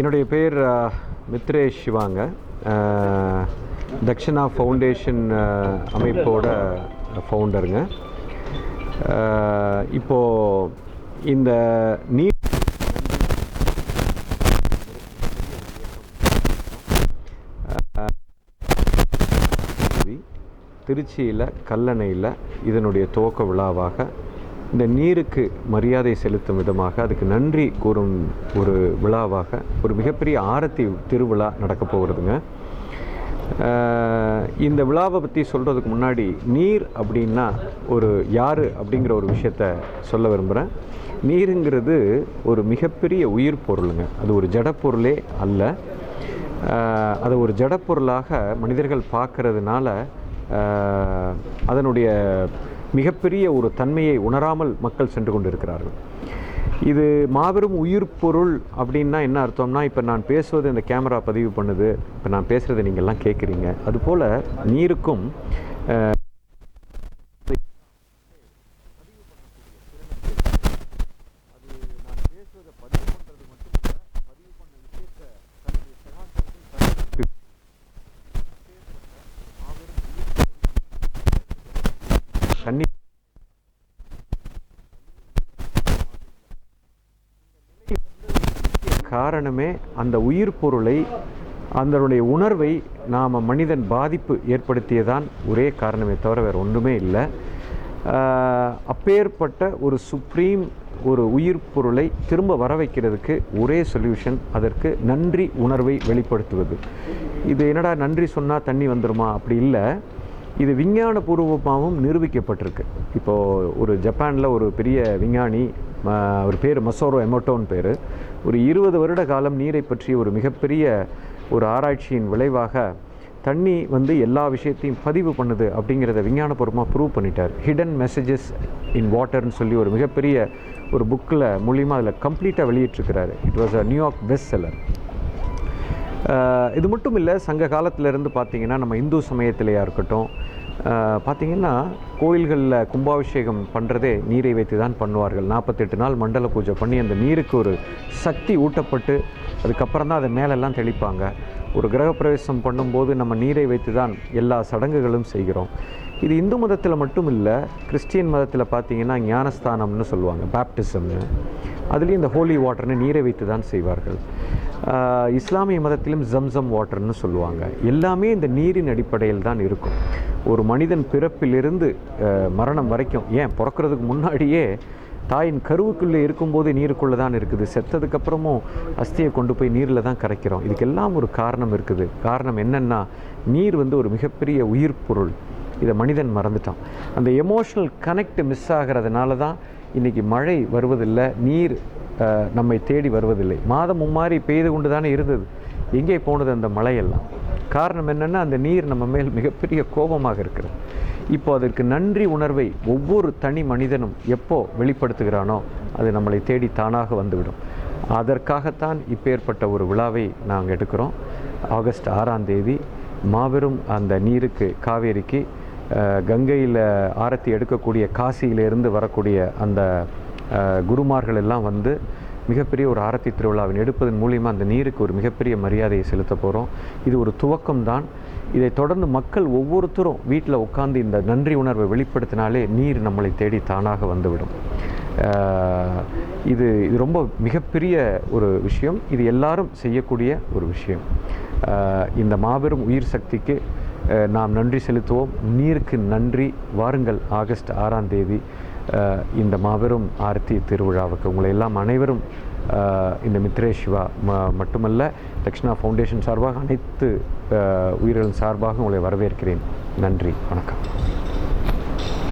என்னுடைய பேர் மித்ரேஷ் சிவாங்க. தக்ஷணா ஃபவுண்டேஷன் அமைப்போட ஃபவுண்டருங்க. இப்போது இந்த நீர் திருச்சியில் கல்லணையில் இதனுடைய துவக்க விழாவாக இந்த நீருக்கு மரியாதை செலுத்தும் விதமாக அதுக்கு நன்றி கூறும் ஒரு விழாவாக ஒரு மிகப்பெரிய ஆரத்தி திருவிழா நடக்க போகிறதுங்க. இந்த விழாவை பற்றி சொல்கிறதுக்கு முன்னாடி நீர் அப்படின்னா ஒரு யார் அப்படிங்கிற ஒரு விஷயத்த சொல்ல விரும்புகிறேன். நீருங்கிறது ஒரு மிகப்பெரிய உயிர் பொருளுங்க. அது ஒரு ஜடப்பொருளே அல்ல. அதை ஒரு ஜடப்பொருளாக மனிதர்கள் பார்க்கறதுனால அதனுடைய மிகப்பெரிய ஒரு தன்மையை உணராமல் மக்கள் சென்று கொண்டு இருக்கிறார்கள். இது மாபெரும் உயிர் பொருள் அப்படின்னா என்ன அர்த்தம்னா, இப்போ நான் பேசுவது இந்த கேமரா பதிவு பண்ணுது, இப்போ நான் பேசுகிறத நீங்கள்லாம் கேட்குறீங்க. அதுபோல் நீருக்கும் தண்ணி காரணமே அந்த உயிர் பொருளை அதனுடைய உணர்வை நாம் மனிதன் பாதிப்பு ஏற்படுத்தியதான் ஒரே காரணமே தவிர வேறு ஒன்றுமே இல்லை. அப்பேற்பட்ட ஒரு சுப்ரீம் ஒரு உயிர் பொருளை திரும்ப வர வைக்கிறதுக்கு ஒரே சொல்யூஷன், அதற்கு நன்றி உணர்வை வெளிப்படுத்துவது. இது என்னடா நன்றி சொன்னால் தண்ணி வந்துடுமா? அப்படி இல்லை. இது விஞ்ஞானபூர்வமாகவும் நிரூபிக்கப்பட்டிருக்கு. இப்போது ஒரு ஜப்பானில் ஒரு பெரிய விஞ்ஞானி, ஒரு பேர் மசோரோ எமோட்டோன்னு பேர், ஒரு 20 வருட காலம் நீரை பற்றிய ஒரு மிகப்பெரிய ஒரு ஆராய்ச்சியின் விளைவாக தண்ணி எல்லா விஷயத்தையும் பதிவு பண்ணுது அப்படிங்கிறத விஞ்ஞானபூர்வமாக ப்ரூவ் பண்ணிட்டார். ஹிடன் மெசேஜஸ் இன் வாட்டர்னு சொல்லி ஒரு மிகப்பெரிய ஒரு புக்கில் மூலிமா அதில் கம்ப்ளீட்டாக வெளியிட்டிருக்கிறாரு. It was a New York best seller. இது மட்டும் இல்லை, சங்க காலத்திலேருந்து பார்த்திங்கன்னா நம்ம இந்து சமயத்திலையாக இருக்கட்டும், பார்த்திங்கன்னா கோயில்களில் கும்பாபிஷேகம் பண்ணுறதே நீரை வைத்து தான் பண்ணுவார்கள். 48 நாள் மண்டல பூஜை பண்ணி அந்த நீருக்கு ஒரு சக்தி ஊட்டப்பட்டு அதுக்கப்புறம் தான் அதை மேலெல்லாம் தெளிப்பாங்க. ஒரு கிரகப்பிரவேசம் பண்ணும்போது நம்ம நீரை வைத்து தான் எல்லா சடங்குகளும் செய்கிறோம். இது இந்து மதத்தில் மட்டும் இல்லை, கிறிஸ்டியன் மதத்தில் பார்த்திங்கன்னா ஞானஸ்தானம்னு சொல்லுவாங்க, பேப்டிசம்னு, அதுலேயும் இந்த ஹோலி வாட்டர்னு நீரை வைத்து தான் செய்வார்கள். இஸ்லாமிய மதத்திலும் ஜம்சம் வாட்டர்னு சொல்லுவாங்க. எல்லாமே இந்த நீரின் அடிப்படையில் தான் இருக்கும். ஒரு மனிதன் பிறப்பிலிருந்து மரணம் வரைக்கும், ஏன் பிறக்கிறதுக்கு முன்னாடியே தாயின் கருவுக்குள்ளே இருக்கும்போது நீருக்குள்ளே தான் இருக்குது. செத்ததுக்கப்புறமும் அஸ்தியை கொண்டு போய் நீரில் தான் கரைக்கிறோம். இதுக்கெல்லாம் ஒரு காரணம் இருக்குது. காரணம் என்னென்னா, நீர் ஒரு மிகப்பெரிய உயிர் பொருள். இதை மனிதன் மறந்துட்டான். அந்த எமோஷ்னல் கனெக்ட் மிஸ் ஆகிறதுனால தான் இன்றைக்கி மழை வருவதில்லை, நீர் நம்மை தேடி வருவதில்லை. மாதம் மும்மாரி பெய்து கொண்டு தானே இருந்தது. எங்கே போனது அந்த மழையெல்லாம்? காரணம் என்னென்னா, அந்த நீர் நம்ம மேல் மிகப்பெரிய கோபமாக இருக்கிறது. இப்போ அதற்கு நன்றி உணர்வை ஒவ்வொரு தனி மனிதனும் எப்போ வெளிப்படுத்துகிறானோ அது நம்மளை தேடி தானாக வந்துவிடும். அதற்காகத்தான் இப்பேற்பட்ட ஒரு விழாவை நாங்கள் எடுக்கிறோம். ஆகஸ்ட் 6ஆம் தேதி மாபெரும் அந்த நீருக்கு, காவேரிக்கு, கங்கையில் ஆரத்தி எடுக்கக்கூடிய காசியிலிருந்து வரக்கூடிய அந்த குருமார்கள் எல்லாம் மிகப்பெரிய ஒரு ஆரத்தி திருவிழாவின் எடுப்பதன் மூலிமா அந்த நீருக்கு ஒரு மிகப்பெரிய மரியாதையை செலுத்த போகிறோம். இது ஒரு துவக்கம்தான். இதை தொடர்ந்து மக்கள் ஒவ்வொருத்தரும் வீட்டில் உட்கார்ந்து இந்த நன்றி உணர்வை வெளிப்படுத்தினாலே நீர் நம்மளை தேடி தானாக வந்துவிடும். இது ரொம்ப மிகப்பெரிய ஒரு விஷயம். இது எல்லாரும் செய்யக்கூடிய ஒரு விஷயம். இந்த மாபெரும் உயிர் சக்திக்கு நாம் நன்றி செலுத்துவோம். நீருக்கு நன்றி. வாருங்கள், ஆகஸ்ட் 6ஆம் தேதி இந்த மாபெரும் ஆரத்தி திருவிழாவுக்கு உங்களை எல்லாம் அனைவரும் இந்த மித்ரேஷ் சிவா மட்டுமல்ல, தக்ஷணா ஃபவுண்டேஷன் சார்பாக அனைத்து உயிர்களின் சார்பாக உங்களை வரவேற்கிறேன். நன்றி, வணக்கம்.